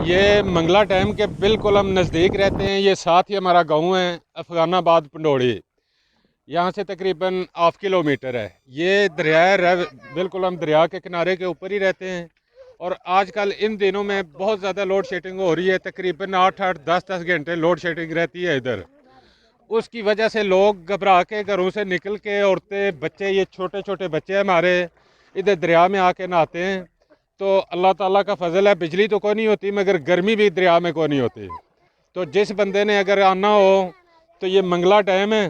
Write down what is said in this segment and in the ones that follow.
یہ منگلا ڈیم کے بالکل ہم نزدیک رہتے ہیں، یہ ساتھ ہی ہمارا گاؤں ہے افغان آباد پنڈوڑی، یہاں سے تقریباً 1.5 کلومیٹر ہے۔ یہ دریا بالکل ہم دریا کے کنارے کے اوپر ہی رہتے ہیں، اور آج کل ان دنوں میں بہت زیادہ لوڈ شیڈنگ ہو رہی ہے، تقریباً 8-8 10-10 گھنٹے لوڈ شیڈنگ رہتی ہے ادھر۔ اس کی وجہ سے لوگ گھبرا کے گھروں سے نکل کے، عورتیں بچے، یہ چھوٹے چھوٹے بچے ہمارے ادھر دریا میں آ کے نہاتے ہیں۔ تو اللہ تعالیٰ کا فضل ہے، بجلی تو کوئی نہیں ہوتی مگر گرمی بھی دریا میں کوئی نہیں ہوتی۔ تو جس بندے نے اگر آنا ہو تو یہ منگلا ڈیم ہے،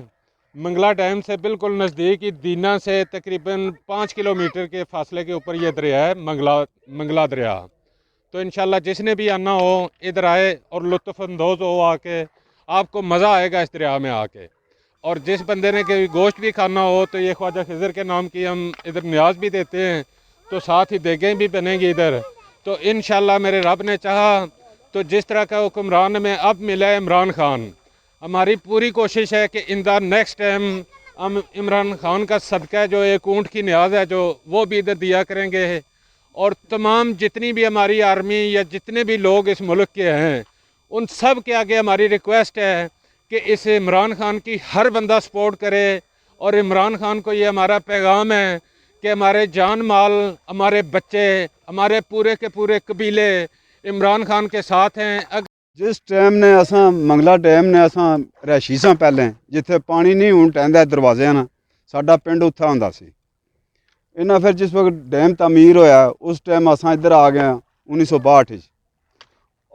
منگلا ڈیم سے بالکل نزدیک ہی دینا سے تقریباً 5 کلومیٹر کے فاصلے کے اوپر یہ دریا ہے، منگلا دریا۔ تو انشاءاللہ جس نے بھی آنا ہو ادھر آئے اور لطف اندوز ہو آ کے، آپ کو مزہ آئے گا اس دریا میں آ کے۔ اور جس بندے نے کہ گوشت بھی کھانا ہو تو یہ خواجہ خضر کے نام کی ہم ادھر نیاز بھی دیتے ہیں، تو ساتھ ہی دیگیں بھی بنیں گی ادھر۔ تو انشاءاللہ میرے رب نے چاہا تو جس طرح کا حکمران میں اب ملا ہے عمران خان، ہماری پوری کوشش ہے کہ ان دا نیکسٹ ٹائم ہم عمران خان کا صدقہ جو ایک اونٹ کی نیاز ہے جو وہ بھی ادھر دیا کریں گے۔ اور تمام جتنی بھی ہماری آرمی یا جتنے بھی لوگ اس ملک کے ہیں، ان سب کے آگے ہماری ریکویسٹ ہے کہ اس عمران خان کی ہر بندہ سپورٹ کرے۔ اور عمران خان کو یہ ہمارا پیغام ہے کہ ہمارے جان مال، ہمارے بچے، ہمارے پورے کے پورے قبیلے عمران خان کے ساتھ ہیں۔ جس ٹائم نے اساں منگلا ڈیم نے اساں رہائشی ساں پہلے، جتھے پانی نہیں ہوں ٹہندا دروازے نا، ساڈا پنڈ اتھا ہوندا سی۔ انہاں پھر جس وقت ڈیم تعمیر ہویا اس ٹائم اساں ادھر آ گئے 1962 وچ۔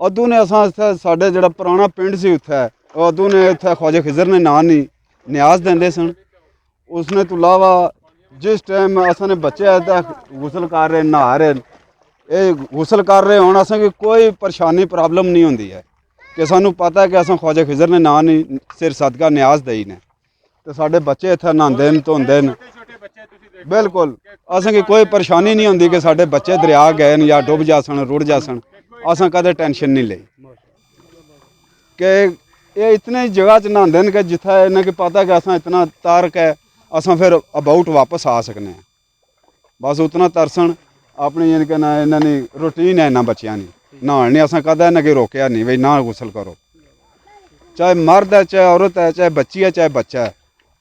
ادوں نے اساں ساڈے جڑا پرانا پنڈ سی اتھے، ادوں نے اتھے خواجہ خضر نے نام نہیں نیاز دیندے سن۔ اس نے تو علاوہ جس ٹائم اساں نے بچے غسل کر رہے نہا رہے، یہ غسل کر رہے ہون اساں کی کوئی پریشانی پرابلم نہیں ہوندی ہے، کہ سانوں پتہ ہے کہ اساں خواجہ خضر نے نام نہیں سر صدقہ نیاز دئی نے، تو ساڈے بچے اتھے نہاندے دھوندے نے، بالکل اساں کی کوئی پریشانی نہیں ہوندی کہ ساڈے بچے دریا گئے یا ڈب جاسن رڑ جاسن، اساں کدے ٹینشن نہیں لئی کہ یہ اتنی جگہ چ نہاندے کہ جتھے انہیں کہ پتہ کہ اساں اتنا تر کے اساں پھر اباؤٹ واپس آ سکنے ہیں۔ بس اتنا ترسن اپنی یعنی کہ انہاں نے روٹین ہے انہاں بچیاں نے نہان نہیں، اساں کدے انہیں کہ روکیا نہیں بھئی نہ غسل کرو، چاہے مرد ہے چاہے عورت ہے چاہے بچی ہے چاہے بچہ ہے،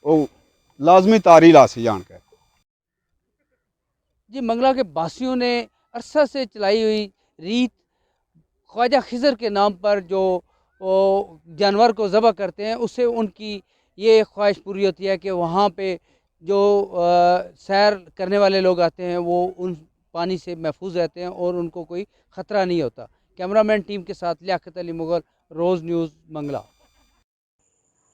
وہ لازمی تاری لاسی جان کے۔ جی منگلا کے باسیوں نے عرصہ سے چلائی ہوئی ریت خواجہ خضر کے نام پر جو جانور کو ذبح کرتے ہیں، اس سے ان کی یہ خواہش پوری ہوتی ہے کہ وہاں پہ جو سیر کرنے والے لوگ آتے ہیں وہ ان پانی سے محفوظ رہتے ہیں اور ان کو کوئی خطرہ نہیں ہوتا۔ کیمرہ مین ٹیم کے ساتھ Liaquat Ali Mughal, Rose News, Mangla.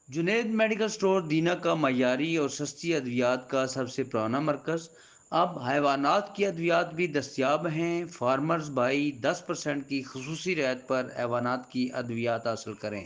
Junaid medical store دینا کا معیاری اور سستی ادویات کا سب سے پرانا مرکز، اب حیوانات کی ادویات بھی دستیاب ہیں۔ فارمرز بائی 10% کی خصوصی رعایت پر حیوانات کی ادویات حاصل کریں۔